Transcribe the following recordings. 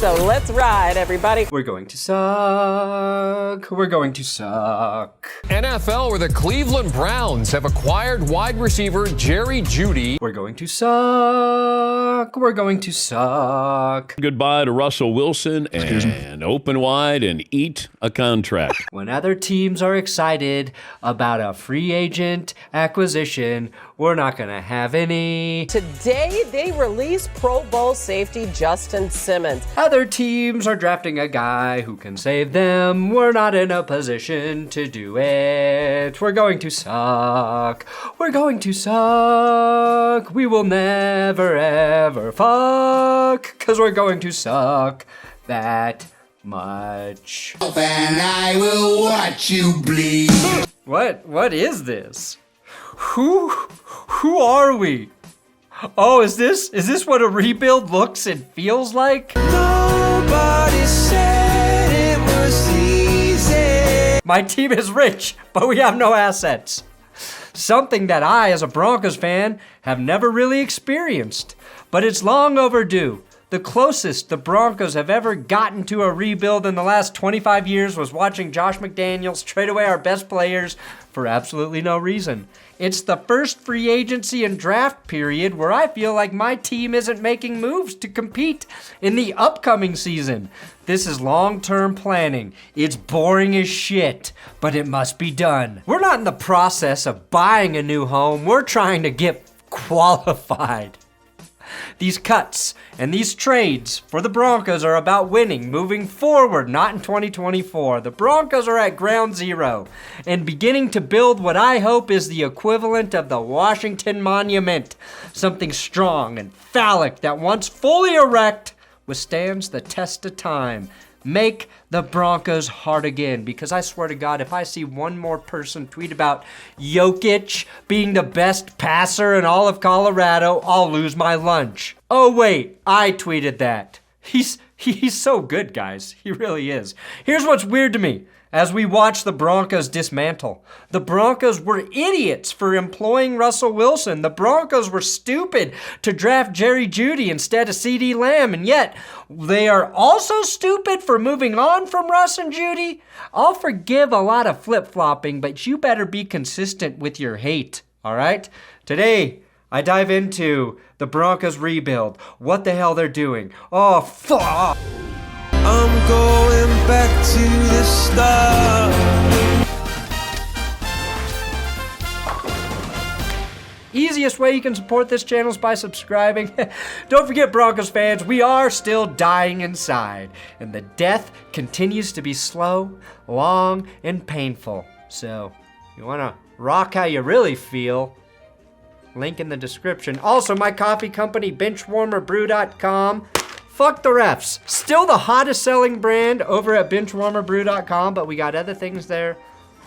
So let's ride, everybody. We're going to suck. We're going to suck. NFL, where the Cleveland Browns have acquired wide receiver Jerry Jeudy. We're going to suck. We're going to suck. Goodbye to Russell Wilson and open wide and eat a contract. When other teams are excited about a free agent acquisition, we're not going to have any. Today, they release Pro Bowl safety Justin Simmons. Other teams are drafting a guy who can save them. We're not in a position to do it. We're going to suck. We're going to suck. We will never, ever fuck, because we're going to suck that much. And I will watch you bleed. What is this? Who are we? Oh, is this what a rebuild looks and feels like? Nobody said it was easy. My team is rich, but we have no assets. Something that I, as a Broncos fan, have never really experienced. But it's long overdue. The closest the Broncos have ever gotten to a rebuild in the last 25 years was watching Josh McDaniels trade away our best players for absolutely no reason. It's the first free agency and draft period where I feel like my team isn't making moves to compete in the upcoming season. This is long-term planning. It's boring as shit, but it must be done. We're not in the process of buying a new home. We're trying to get qualified. These cuts and these trades for the Broncos are about winning, moving forward, not in 2024. The Broncos are at ground zero and beginning to build what I hope is the equivalent of the Washington Monument. Something strong and phallic that once fully erect withstands the test of time. Make the Broncos hard again, because I swear to God, if I see one more person tweet about Jokic being the best passer in all of Colorado, I'll lose my lunch. Oh wait, I tweeted that. He's so good, guys. He really is. Here's what's weird to me. As we watch the Broncos dismantle, the Broncos were idiots for employing Russell Wilson. The Broncos were stupid to draft Jerry Jeudy instead of CeeDee Lamb, and yet they are also stupid for moving on from Russ and Jeudy. I'll forgive a lot of flip-flopping, but you better be consistent with your hate, all right? Today, I dive into the Broncos rebuild, what the hell they're doing. Oh, fuck! I'm going back to the start. Easiest way you can support this channel is by subscribing. Don't forget, Broncos fans, we are still dying inside, and the death continues to be slow, long, and painful. So, you want to rock how you really feel? Link in the description. Also, my coffee company, Benchwarmer, Brew.com. Fuck the refs. Still the hottest selling brand over at benchwarmerbrew.com, but we got other things there,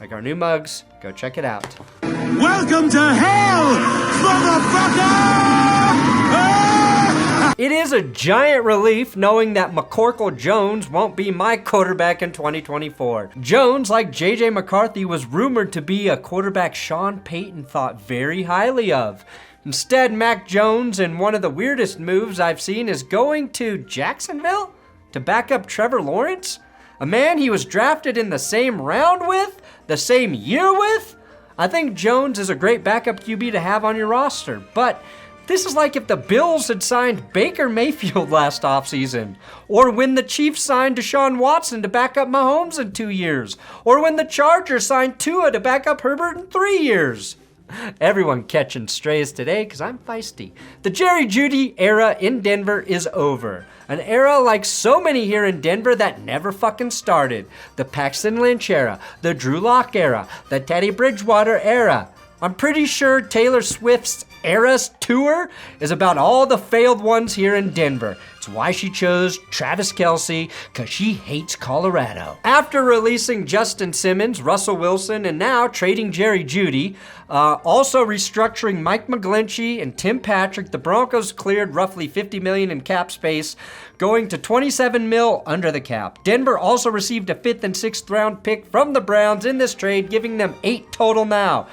like our new mugs. Go check it out. Welcome to hell, motherfucker! It is a giant relief knowing that McCorkle Jones won't be my quarterback in 2024. Jones, like J.J. McCarthy, was rumored to be a quarterback Sean Payton thought very highly of. Instead, Mac Jones, in one of the weirdest moves I've seen, is going to Jacksonville to back up Trevor Lawrence, a man he was drafted in the same round with, the same year with. I think Jones is a great backup QB to have on your roster, but this is like if the Bills had signed Baker Mayfield last offseason, or when the Chiefs signed Deshaun Watson to back up Mahomes in 2 years, or when the Chargers signed Tua to back up Herbert in 3 years. Everyone catching strays today because I'm feisty. The Jerry Jeudy era in Denver is over. An era like so many here in Denver that never fucking started. The Paxton Lynch era, the Drew Lock era, the Teddy Bridgewater era. I'm pretty sure Taylor Swift's Eras Tour is about all the failed ones here in Denver. It's why she chose Travis Kelce, because she hates Colorado. After releasing Justin Simmons, Russell Wilson, and now trading Jerry Jeudy, also restructuring Mike McGlinchey and Tim Patrick, the Broncos cleared roughly $50 million in cap space, going to $27 million under the cap. Denver also received a 5th and 6th round pick from the Browns in this trade, giving them 8 total now.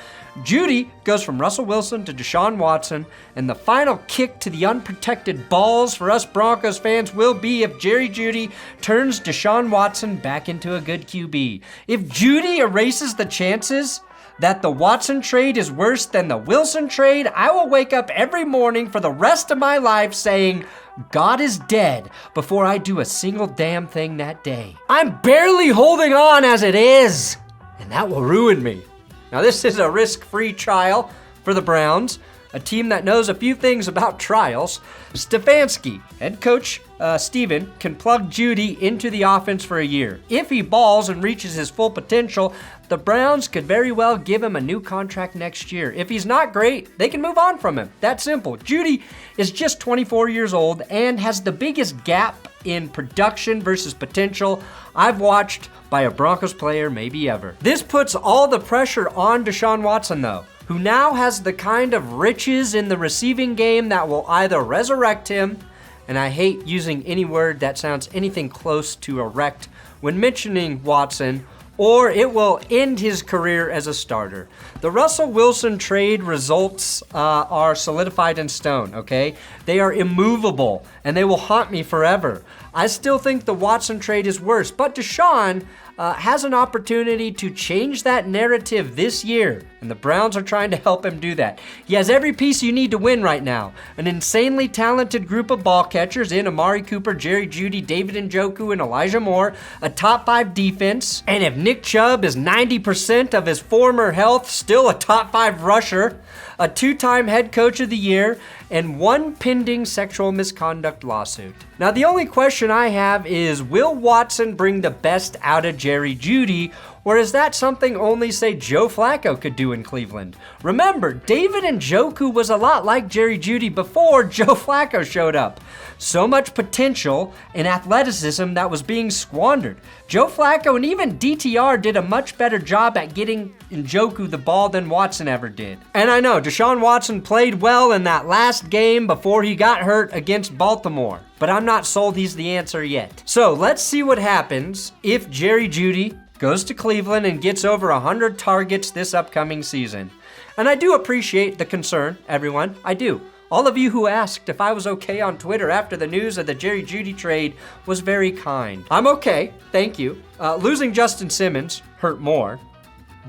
Jeudy goes from Russell Wilson to Deshaun Watson, and the final kick to the unprotected balls for us Broncos fans will be if Jerry Jeudy turns Deshaun Watson back into a good QB. If Jeudy erases the chances that the Watson trade is worse than the Wilson trade, I will wake up every morning for the rest of my life saying, God is dead, before I do a single damn thing that day. I'm barely holding on as it is, and that will ruin me. Now, this is a risk-free trial for the Browns, a team that knows a few things about trials. Stefanski, head coach Steven, can plug Jeudy into the offense for a year. If he balls and reaches his full potential, the Browns could very well give him a new contract next year. If he's not great, they can move on from him. That simple. Jeudy is just 24 years old and has the biggest gap in production versus potential I've watched by a Broncos player maybe ever. This puts all the pressure on Deshaun Watson, though, who now has the kind of riches in the receiving game that will either resurrect him, and I hate using any word that sounds anything close to erect when mentioning Watson, or it will end his career as a starter. The Russell Wilson trade results are solidified in stone, okay? They are immovable, and they will haunt me forever. I still think the Watson trade is worse, but Deshaun has an opportunity to change that narrative this year, and the Browns are trying to help him do that. He has every piece you need to win right now. An insanely talented group of ball catchers in Amari Cooper, Jerry Jeudy, David Njoku, and Elijah Moore, a top 5 defense, and if Nick Chubb is 90% of his former health, still a top 5 rusher, a 2-time head coach of the year, and 1 pending sexual misconduct lawsuit. Now, the only question I have is, will Watson bring the best out of Jerry Jeudy, or is that something only, say, Joe Flacco could do in Cleveland? Remember, David Njoku was a lot like Jerry Jeudy before Joe Flacco showed up. So much potential and athleticism that was being squandered. Joe Flacco and even DTR did a much better job at getting Njoku the ball than Watson ever did. And I know Deshaun Watson played well in that last game before he got hurt against Baltimore, but I'm not sold he's the answer yet. So let's see what happens if Jerry Jeudy goes to Cleveland and gets over 100 targets this upcoming season. And I do appreciate the concern, everyone. I do. All of you who asked if I was okay on Twitter after the news of the Jerry Jeudy trade was very kind. I'm okay, thank you. Losing Justin Simmons hurt more.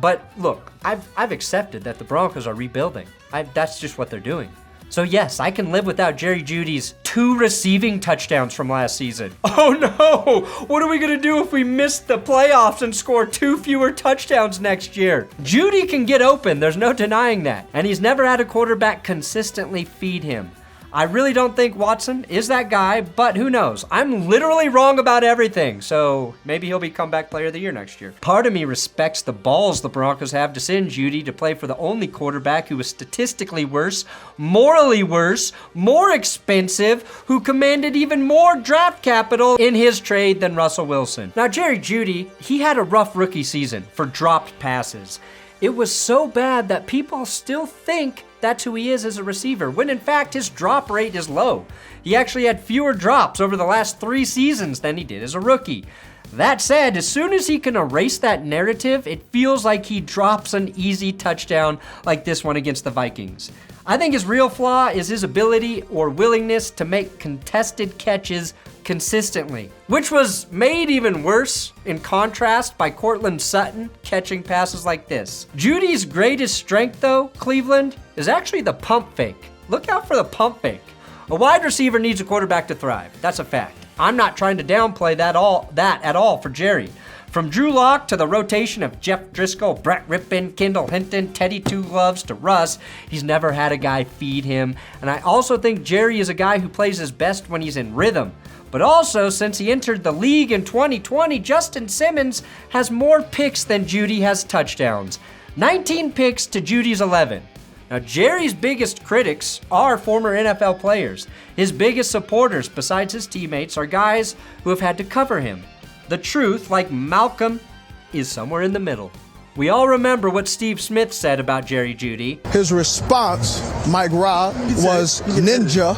But look, I've accepted that the Broncos are rebuilding. That's just what they're doing. So yes, I can live without Jerry Jeudy's 2 receiving touchdowns from last season. Oh no! What are we gonna do if we miss the playoffs and score 2 fewer touchdowns next year? Jeudy can get open, there's no denying that. And he's never had a quarterback consistently feed him. I really don't think Watson is that guy, but who knows? I'm literally wrong about everything, so maybe he'll be comeback player of the year next year. Part of me respects the balls the Broncos have to send Jeudy to play for the only quarterback who was statistically worse, morally worse, more expensive, who commanded even more draft capital in his trade than Russell Wilson. Now, Jerry Jeudy, he had a rough rookie season for dropped passes. It was so bad that people still think that's who he is as a receiver, when in fact his drop rate is low. He actually had fewer drops over the last 3 seasons than he did as a rookie. That said, as soon as he can erase that narrative, it feels like he drops an easy touchdown like this one against the Vikings. I think his real flaw is his ability or willingness to make contested catches consistently, which was made even worse in contrast by Cortland Sutton catching passes like this. Jeudy's greatest strength, though, Cleveland, is actually the pump fake. Look out for the pump fake. A wide receiver needs a quarterback to thrive. That's a fact. I'm not trying to downplay that at all for Jerry. From Drew Lock to the rotation of Jeff Driscoll, Brett Rippin, Kendall Hinton, Teddy Two Gloves to Russ, he's never had a guy feed him. And I also think Jerry is a guy who plays his best when he's in rhythm. But also, since he entered the league in 2020, Justin Simmons has more picks than Jeudy has touchdowns. 19 picks to Jeudy's 11. Now, Jerry's biggest critics are former NFL players. His biggest supporters, besides his teammates, are guys who have had to cover him. The truth, like Malcolm, is somewhere in the middle. We all remember what Steve Smith said about Jerry Jeudy. His response, Mike Robb, was ninja.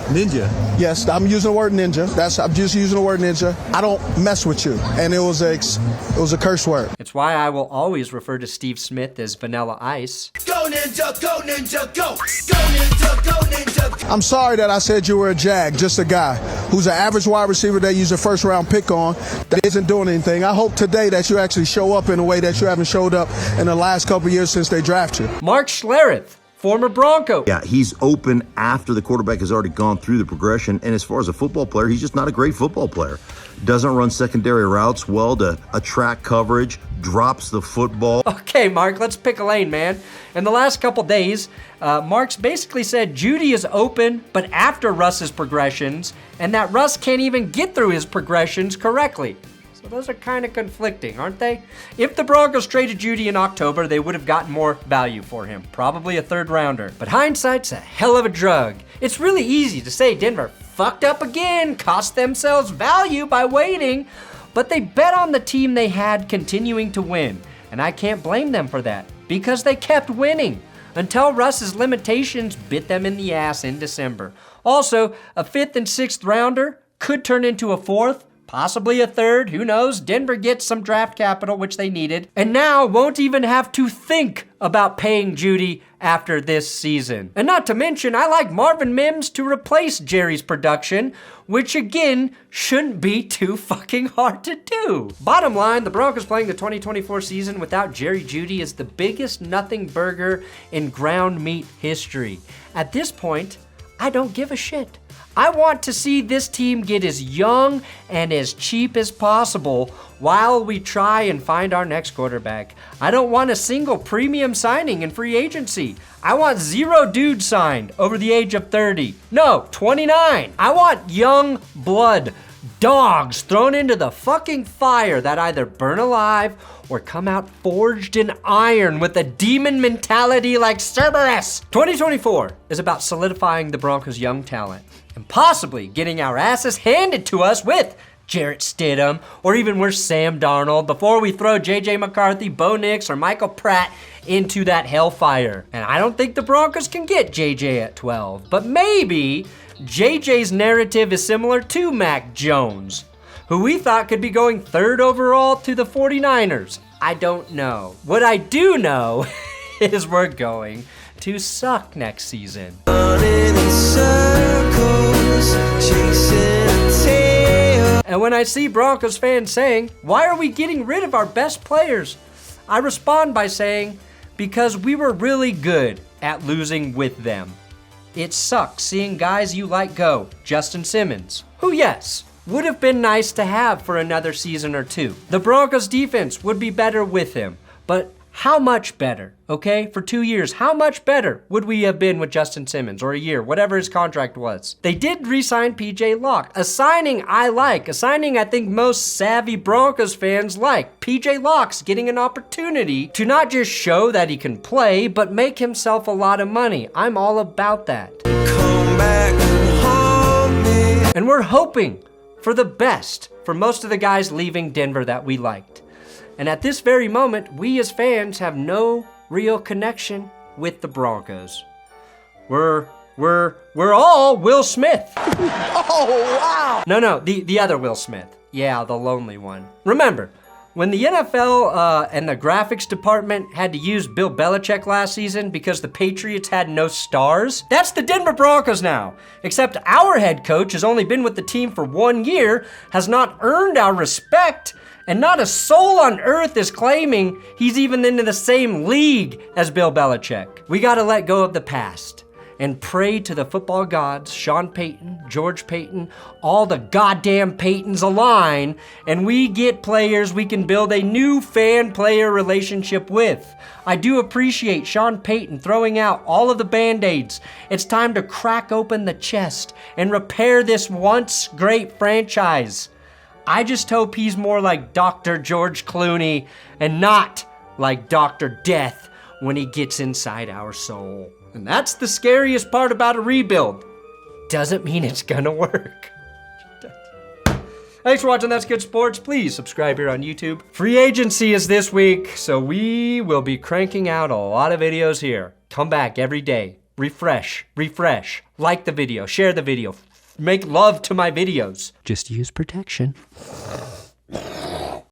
Ninja. Yes, I'm using the word ninja. I'm just using the word ninja. I don't mess with you. And it was a curse word. It's why I will always refer to Steve Smith as Vanilla Ice. Go ninja, go ninja, go! Go ninja, go ninja! I'm sorry that I said you were a jag, just a guy who's an average wide receiver they use a first round pick on that isn't doing anything. I hope today that you actually show up in a way that you haven't showed up in the last couple of years since they drafted you. Mark Schlereth, former Bronco. Yeah, he's open after the quarterback has already gone through the progression. And as far as a football player, he's just not a great football player. Doesn't run secondary routes well to attract coverage, drops the football. Okay, Mark, let's pick a lane, man. In the last couple days, Mark's basically said Jeudy is open, but after Russ's progressions, and that Russ can't even get through his progressions correctly. So those are kind of conflicting, aren't they? If the Broncos traded Jeudy in October, they would have gotten more value for him, probably a third rounder. But hindsight's a hell of a drug. It's really easy to say Denver fucked up again, cost themselves value by waiting, but they bet on the team they had continuing to win, and I can't blame them for that, because they kept winning until Russ's limitations bit them in the ass in December. Also, a 5th and 6th rounder could turn into a 4th, possibly a 3rd, who knows? Denver gets some draft capital, which they needed, and now won't even have to think about paying Jeudy after this season. And not to mention, I like Marvin Mims to replace Jerry's production, which again, shouldn't be too fucking hard to do. Bottom line, the Broncos playing the 2024 season without Jerry Jeudy is the biggest nothing burger in ground meat history. At this point, I don't give a shit. I want to see this team get as young and as cheap as possible while we try and find our next quarterback. I don't want a single premium signing in free agency. I want 0 dudes signed over the age of 30. No, 29. I want young blood, dogs thrown into the fucking fire that either burn alive or come out forged in iron with a demon mentality like Cerberus. 2024 is about solidifying the Broncos' young talent and possibly getting our asses handed to us with Jarrett Stidham, or even worse, Sam Darnold, before we throw J.J. McCarthy, Bo Nix, or Michael Pratt into that hellfire. And I don't think the Broncos can get J.J. at 12, but maybe J.J.'s narrative is similar to Mac Jones, who we thought could be going 3rd overall to the 49ers. I don't know. What I do know is we're going to suck next season. Running in circles, chasing a tail. And when I see Broncos fans saying, why are we getting rid of our best players? I respond by saying, because we were really good at losing with them. It sucks seeing guys you like go. Justin Simmons, who yes, would have been nice to have for another season or two. The Broncos defense would be better with him, but how much better, okay? For 2 years, how much better would we have been with Justin Simmons, or a year, whatever his contract was? They did re-sign PJ Locke, a signing I like, a signing I think most savvy Broncos fans like. PJ Locke's getting an opportunity to not just show that he can play, but make himself a lot of money. I'm all about that. Come back and haunt me. And we're hoping for the best for most of the guys leaving Denver that we liked. And at this very moment, we as fans have no real connection with the Broncos. We're all Will Smith. Oh, wow. No, the other Will Smith. Yeah, the lonely one. Remember, when the NFL and the graphics department had to use Bill Belichick last season because the Patriots had no stars? That's the Denver Broncos now. Except our head coach has only been with the team for 1 year, has not earned our respect, and not a soul on earth is claiming he's even into the same league as Bill Belichick. We gotta let go of the past and pray to the football gods, Sean Payton, George Paton, all the goddamn Paytons align, and we get players we can build a new fan-player relationship with. I do appreciate Sean Payton throwing out all of the Band-Aids. It's time to crack open the chest and repair this once great franchise. I just hope he's more like Dr. George Clooney and not like Dr. Death when he gets inside our soul. And that's the scariest part about a rebuild. Doesn't mean it's gonna work. Thanks for watching That's Good Sports. Please subscribe here on YouTube. Free agency is this week, so we will be cranking out a lot of videos here. Come back every day. refresh, like the video, share the video, make love to my videos. Just use protection.